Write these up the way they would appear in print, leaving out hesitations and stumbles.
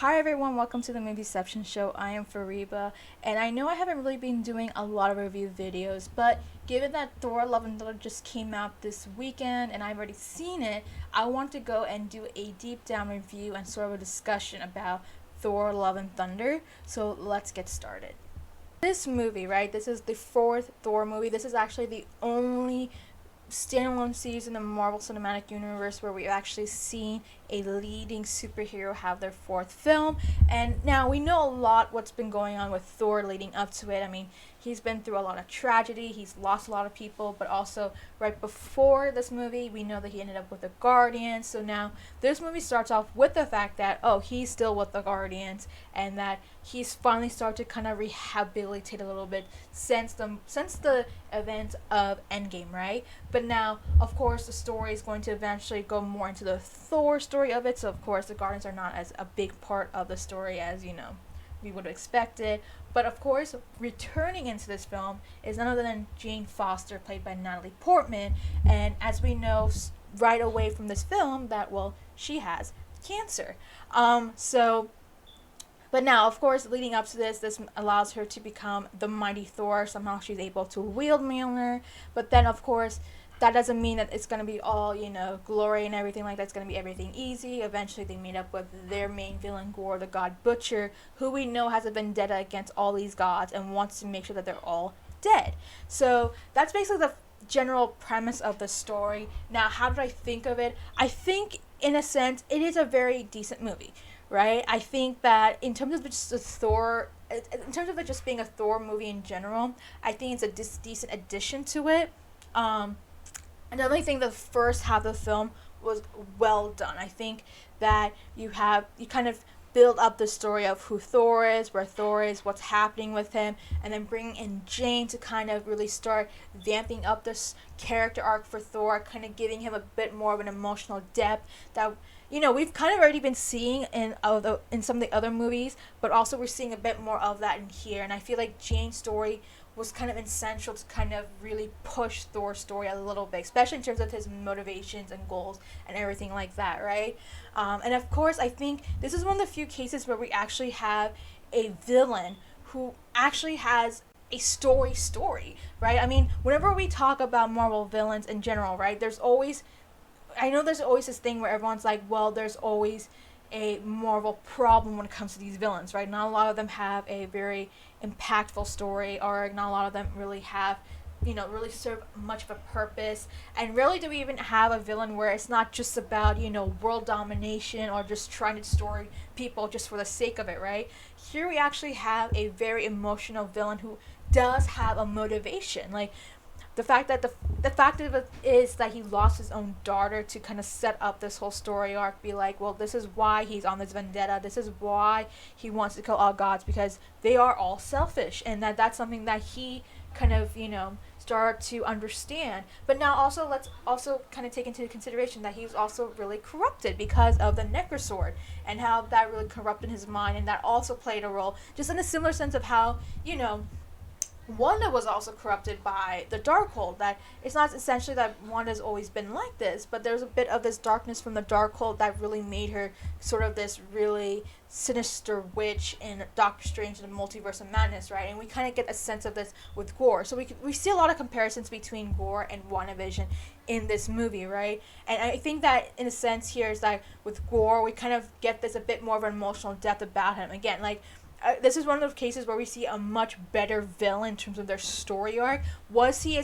Hi everyone, welcome to the Movieception Show. I am Fariba, and I know I haven't really been doing a lot of review videos, but given that Thor Love and Thunder just came out this weekend and I've already seen it, I want to go and do a deep down review and sort of a discussion about Thor Love and Thunder. So let's get started. This movie, right? This is the fourth Thor movie. This is actually the only standalone series in the Marvel Cinematic Universe where we've actually seen a leading superhero have their fourth film. And now we know a lot what's been going on with Thor leading up to it. I mean, he's been through a lot of tragedy, he's lost a lot of people, but also right before this movie, we know that he ended up with the Guardians. So now this movie starts off with the fact that, oh, he's still with the Guardians and that he's finally started to kind of rehabilitate a little bit since the event of Endgame, right? But now, of course, the story is going to eventually go more into the Thor story of it. So, of course, the Guardians are not as a big part of the story as, we would have expected. But, of course, returning into this film is none other than Jane Foster, played by Natalie Portman. And as we know right away from this film that, well, she has cancer. But now, of course, leading up to this allows her to become the mighty Thor. Somehow she's able to wield Mjolnir. But then, of course, that doesn't mean that it's going to be all, glory and everything like that. It's going to be everything easy. Eventually, they meet up with their main villain, Gore, the God Butcher, who we know has a vendetta against all these gods and wants to make sure that they're all dead. So that's basically the general premise of the story. Now, how did I think of it? I think, in a sense, it is a very decent movie. Right? I think that in terms of just in terms of it just being a Thor movie in general, I think it's a decent addition to it. I definitely think the first half of the film was well done. I think that you kind of build up the story of who Thor is, where Thor is, what's happening with him, and then bringing in Jane to kind of really start vamping up this character arc for Thor, kind of giving him a bit more of an emotional depth that we've kind of already been seeing in some of the other movies, but also we're seeing a bit more of that in here. And I feel like Jane's story was kind of essential to kind of really push Thor's story a little bit, especially in terms of his motivations and goals and everything like that, right? And of course, I think this is one of the few cases where we actually have a villain who actually has a story, right? I mean, whenever we talk about Marvel villains in general, right, there's always this thing where everyone's like, well, there's always a Marvel problem when it comes to these villains, right? Not a lot of them have a very impactful story, or not a lot of them really have, really serve much of a purpose. And rarely do we even have a villain where it's not just about, world domination or just trying to destroy people just for the sake of it, right? Here we actually have a very emotional villain who does have a motivation. Like, the fact of it is that he lost his own daughter to kind of set up this whole story arc, be like, well, this is why he's on this vendetta, this is why he wants to kill all gods, because they are all selfish, and that's something that he kind of, start to understand. But now also, let's also kind of take into consideration that he was also really corrupted because of the Necrosword, and how that really corrupted his mind, and that also played a role, just in a similar sense of how, Wanda was also corrupted by the Darkhold. That it's not essentially that Wanda's always been like this, but there's a bit of this darkness from the Darkhold that really made her sort of this really sinister witch in Doctor Strange and the Multiverse of Madness, right? And we kind of get a sense of this with Gore. So we see a lot of comparisons between Gore and WandaVision in this movie, right? And I think that in a sense here is that with Gore, we kind of get this a bit more of an emotional depth about him. Again, like, this is one of those cases where we see a much better villain in terms of their story arc. Was he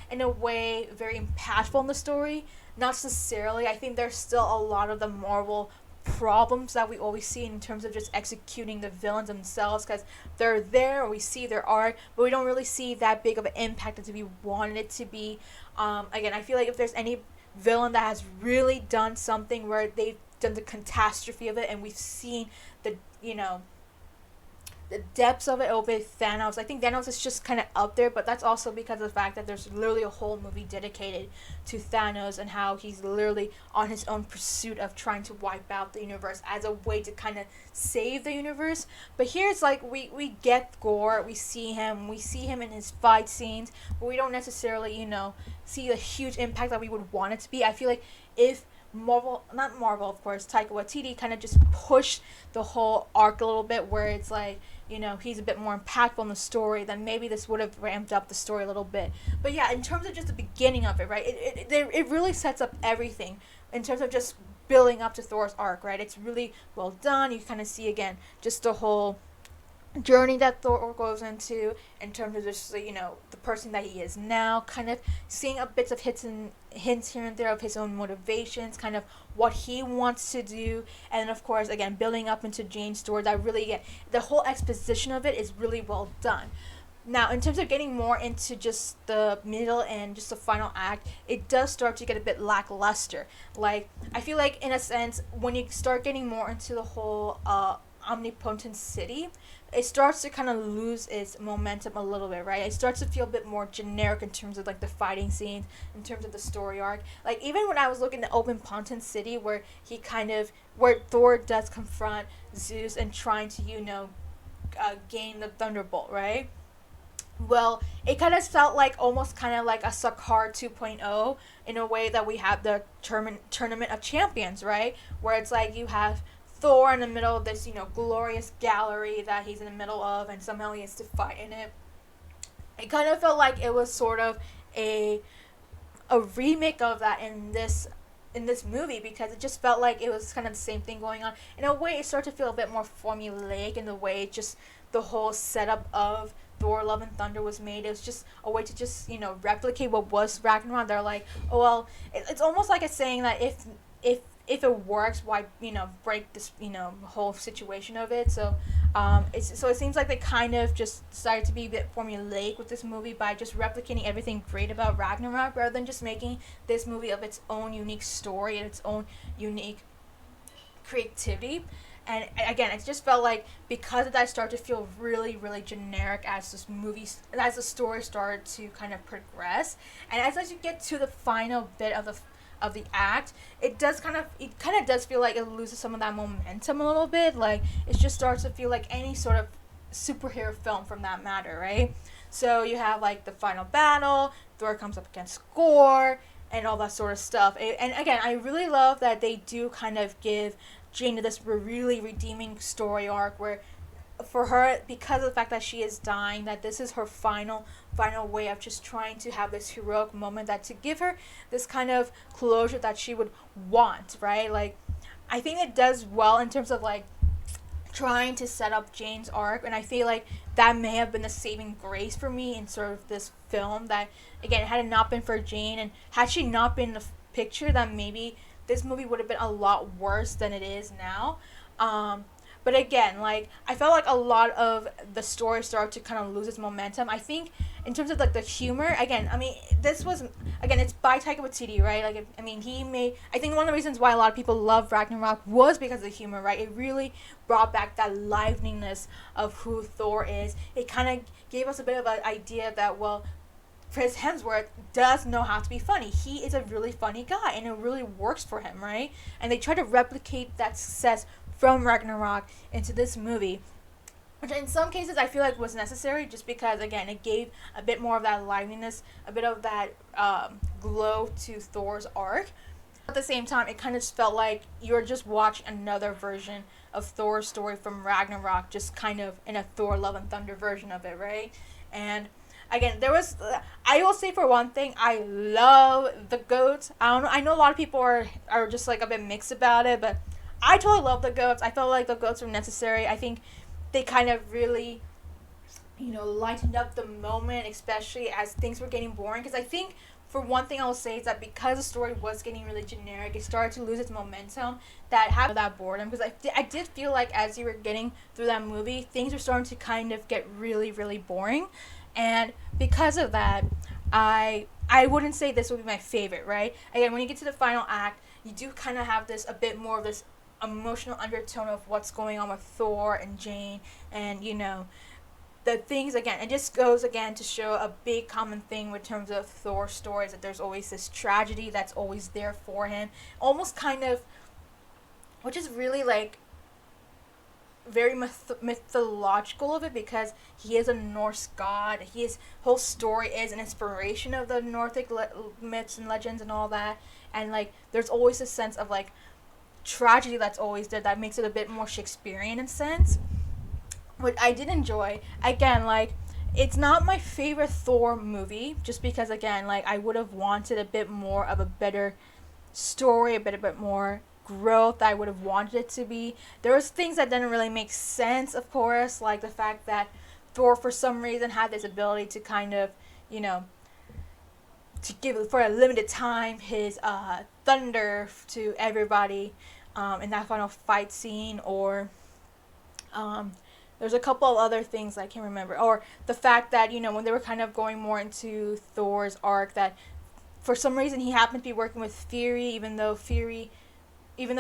in a way very impactful in the story? Not necessarily. I think there's still a lot of the Marvel problems that we always see in terms of just executing the villains themselves, because they're there, we see their arc, but we don't really see that big of an impact as we wanted it to be. Again, I feel like if there's any villain that has really done something where they've done the catastrophe of it, and we've seen the the depths of it with Thanos. I think Thanos is just kind of up there, but that's also because of the fact that there's literally a whole movie dedicated to Thanos and how he's literally on his own pursuit of trying to wipe out the universe as a way to kind of save the universe. But here it's like we get Gore, we see him in his fight scenes, but we don't necessarily, see the huge impact that we would want it to be. I feel like if Marvel, not Marvel, of course, Taika Waititi kind of just pushed the whole arc a little bit, where it's like, he's a bit more impactful in the story, then maybe this would have ramped up the story a little bit. But yeah, in terms of just the beginning of it, right, it really sets up everything in terms of just building up to Thor's arc, right? It's really well done. You kind of see, again, just the whole journey that Thor goes into in terms of just the person that he is now, kind of seeing a bits of hints here and there of his own motivations, kind of what he wants to do, and then of course again building up into Jane's story. That really, again, the whole exposition of it is really well done. Now, in terms of getting more into just the middle and just the final act, it does start to get a bit lackluster. Like, I feel like, in a sense, when you start getting more into the whole omnipotent city, it starts to kind of lose its momentum a little bit, right? It starts to feel a bit more generic in terms of like the fighting scenes, in terms of the story arc. Like, even when I was looking at Omnipotent City, where where Thor does confront Zeus and trying to gain the Thunderbolt, right? Well, it kind of felt like almost kind of like a Sakar 2.0, in a way that we have the tournament of champions, right? Where it's like you have Thor in the middle of this, glorious gallery that he's in the middle of, and somehow he has to fight in it. It kind of felt like it was sort of a remake of that in this movie, because it just felt like it was kind of the same thing going on. In a way, it started to feel a bit more formulaic in the way just the whole setup of Thor Love and Thunder was made. It was just a way to just, replicate what was Ragnarok. They're like, oh, well, it's almost like it's saying that if it works, why, break this, whole situation of it. So it seems like they kind of just decided to be a bit formulaic with this movie by just replicating everything great about Ragnarok, rather than just making this movie of its own unique story and its own unique creativity. And again, it just felt like, because of that, started to feel really, really generic as as the story started to kind of progress, and as you get to the final bit of the act, it kind of does feel like it loses some of that momentum a little bit. Like, it just starts to feel like any sort of superhero film, from that matter, right? So you have like the final battle, Thor comes up against Gore, and all that sort of stuff. And again, I really love that they do kind of give Jane this really redeeming story arc, where for her, because of the fact that she is dying, that this is her final way of just trying to have this heroic moment, that to give her this kind of closure that she would want, right? Like, I think it does well in terms of like trying to set up Jane's arc, and I feel like that may have been the saving grace for me in sort of this film, that again, had it not been for Jane, and had she not been in the picture, then maybe this movie would have been a lot worse than it is now. But again, like, I felt like a lot of the story started to kind of lose its momentum. I think in terms of like the humor, again, I mean, it's by Taika Waititi, right? Like, I mean, I think one of the reasons why a lot of people love Ragnarok was because of the humor, right? It really brought back that liveliness of who Thor is. It kind of gave us a bit of an idea that, well, Chris Hemsworth does know how to be funny. He is a really funny guy, and it really works for him, right? And they try to replicate that success from Ragnarok into this movie, which in some cases I feel like was necessary, just because, again, it gave a bit more of that liveliness, a bit of that glow to Thor's arc. At the same time, it kind of felt like you're just watching another version of Thor's story from Ragnarok, just kind of in a Thor Love and Thunder version of it, right? And again, I will say, for one thing, I love the goats. I know a lot of people are just like a bit mixed about it, but I totally love the goats. I felt like the goats were necessary. I think they kind of really, lightened up the moment, especially as things were getting boring. Because I think, for one thing, I will say is that because the story was getting really generic, it started to lose its momentum. That had that boredom. Because I did feel like as you were getting through that movie, things were starting to kind of get really, really boring. And because of that, I wouldn't say this would be my favorite, right? Again, when you get to the final act, you do kind of have a bit more of this emotional undertone of what's going on with Thor and Jane, and the things. Again, it just goes again to show a big common thing with terms of Thor stories, that there's always this tragedy that's always there for him, almost kind of, which is really like very mythological of it, because he is a Norse god. His whole story is an inspiration of the Nordic myths and legends and all that. And like, there's always a sense of like tragedy that's always there that makes it a bit more Shakespearean in sense, which I did enjoy. Again, like, it's not my favorite Thor movie, just because again, like, I would have wanted a bit more of a better story, a bit more growth I would have wanted it to be. There was things that didn't really make sense, of course, like the fact that Thor for some reason had this ability to kind of, you know, to give for a limited time his thunder to everybody in that final fight scene, or there's a couple of other things I can't remember, or the fact that, you know, when they were kind of going more into Thor's arc, that for some reason he happened to be working with Fury, even though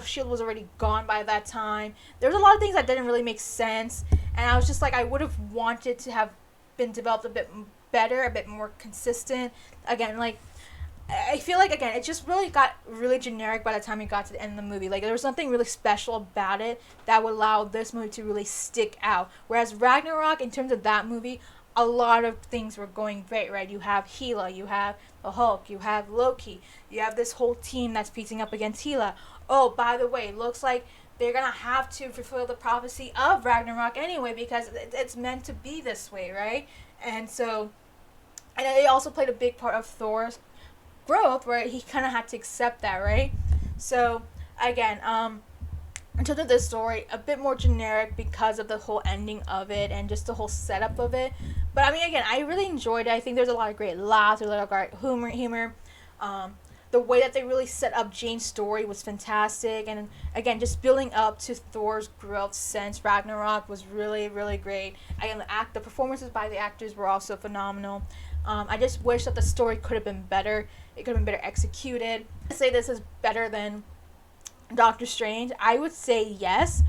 Shield was already gone by that time. There was a lot of things that didn't really make sense, and I was just like, I would have wanted to have been developed a bit better, a bit more consistent. Again, like, I feel like, again, it just really got really generic by the time it got to the end of the movie. Like, there was nothing really special about it that would allow this movie to really stick out. Whereas Ragnarok, in terms of that movie, a lot of things were going great, right? You have Hela, you have the Hulk, you have Loki, you have this whole team that's facing up against Hela. Oh, by the way, looks like they're gonna have to fulfill the prophecy of Ragnarok anyway, because it's meant to be this way, right? And so, and it also played a big part of Thor's growth, where he kind of had to accept that, right? So, again, in terms of this story, a bit more generic because of the whole ending of it and just the whole setup of it. But I mean, again, I really enjoyed it. I think there's a lot of great laughs, there's a lot of great humor. The way that they really set up Jane's story was fantastic, and again, just building up to Thor's growth since Ragnarok was really, really great. Again, the performances by the actors were also phenomenal. I just wish that the story could have been better. It could have been better executed. I say this is better than Doctor Strange. I would say yes,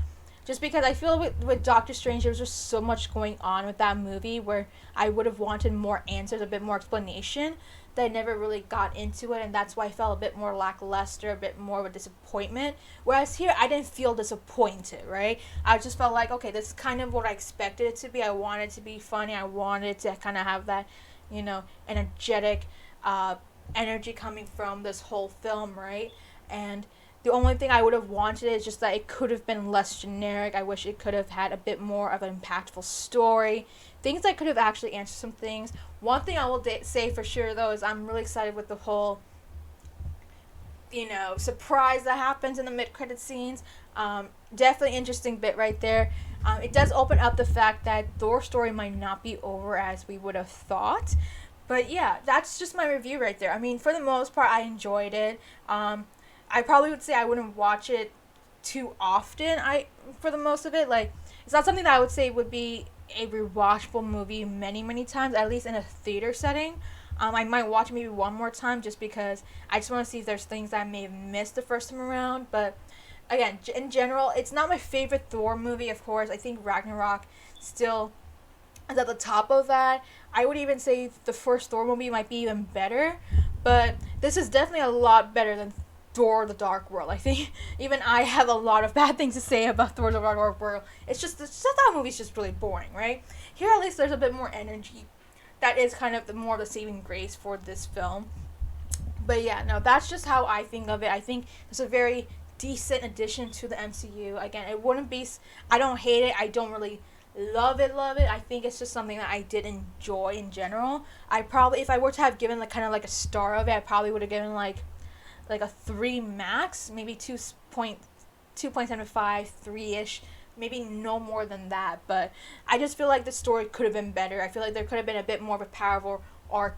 just because I feel with Doctor Strange there was just so much going on with that movie where I would have wanted more answers, a bit more explanation, that I never really got into it, and that's why I felt a bit more lackluster, a bit more of a disappointment. Whereas here, I didn't feel disappointed, right? I just felt like, okay, this is kind of what I expected it to be. I wanted it to be funny. I wanted to kind of have that, you know, energetic energy coming from this whole film, right? And the only thing I would have wanted is just that it could have been less generic. I wish it could have had a bit more of an impactful story. Things that could have actually answered some things. One thing I will say for sure, though, is I'm really excited with the whole, you know, surprise that happens in the mid-credit scenes. Definitely interesting bit right there. It does open up the fact that Thor's story might not be over as we would have thought. But yeah, that's just my review right there. I mean, for the most part, I enjoyed it. I probably would say I wouldn't watch it too often. For the most of it, like, it's not something that I would say would be a rewatchable movie many times, at least in a theater setting. I might watch it maybe one more time just because I just want to see if there's things that I may have missed the first time around. But again, in general, it's not my favorite Thor movie, of course. I think Ragnarok still is at the top of that. I would even say the first Thor movie might be even better, but this is definitely a lot better than Thor: The Dark World. I think even I have a lot of bad things to say about Thor: The Dark World. It's just that movie's just really boring, right? Here at least there's a bit more energy. That is kind of more of the saving grace for this film. But yeah, no, that's just how I think of it. I think it's a very decent addition to the MCU. Again, it wouldn't be, I don't hate it. I don't really love it. I think it's just something that I did enjoy in general. I probably, if I were to have given like kind of like a star of it, I probably would have given like a 3 max, maybe 2.75, 3-ish, maybe no more than that. But I just feel like the story could have been better. I feel like there could have been a bit more of a powerful arc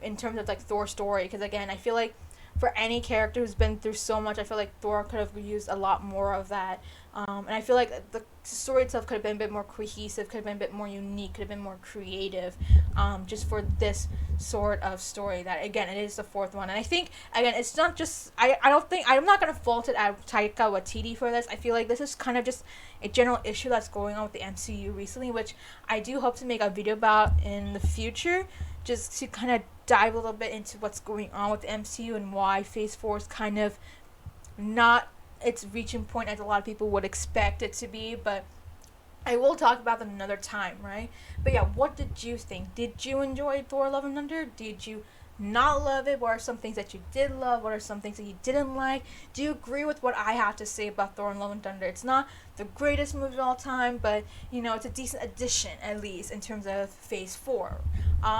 in terms of like Thor's story, because again, I feel like for any character who's been through so much, I feel like Thor could have used a lot more of that. And I feel like the story itself could have been a bit more cohesive, could have been a bit more unique, could have been more creative, just for this sort of story that, again, it is the 4th one. And I think, again, it's not just, I'm not going to fault it at Taika Waititi for this. I feel like this is kind of just a general issue that's going on with the MCU recently, which I do hope to make a video about in the future, just to kind of dive a little bit into what's going on with the MCU and why Phase 4 is kind of not its reaching point as a lot of people would expect it to be. But I will talk about that another time, right? But yeah, what did you think? Did you enjoy Thor: Love and Thunder? Did you not love it? What are some things that you did love? What are some things that you didn't like? Do you agree with what I have to say about Thor and Love and Thunder? It's not the greatest movie of all time, but you know, it's a decent addition, at least in terms of Phase 4.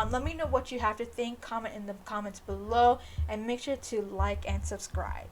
Let me know what you have to think. Comment in the comments below, and make sure to like and subscribe.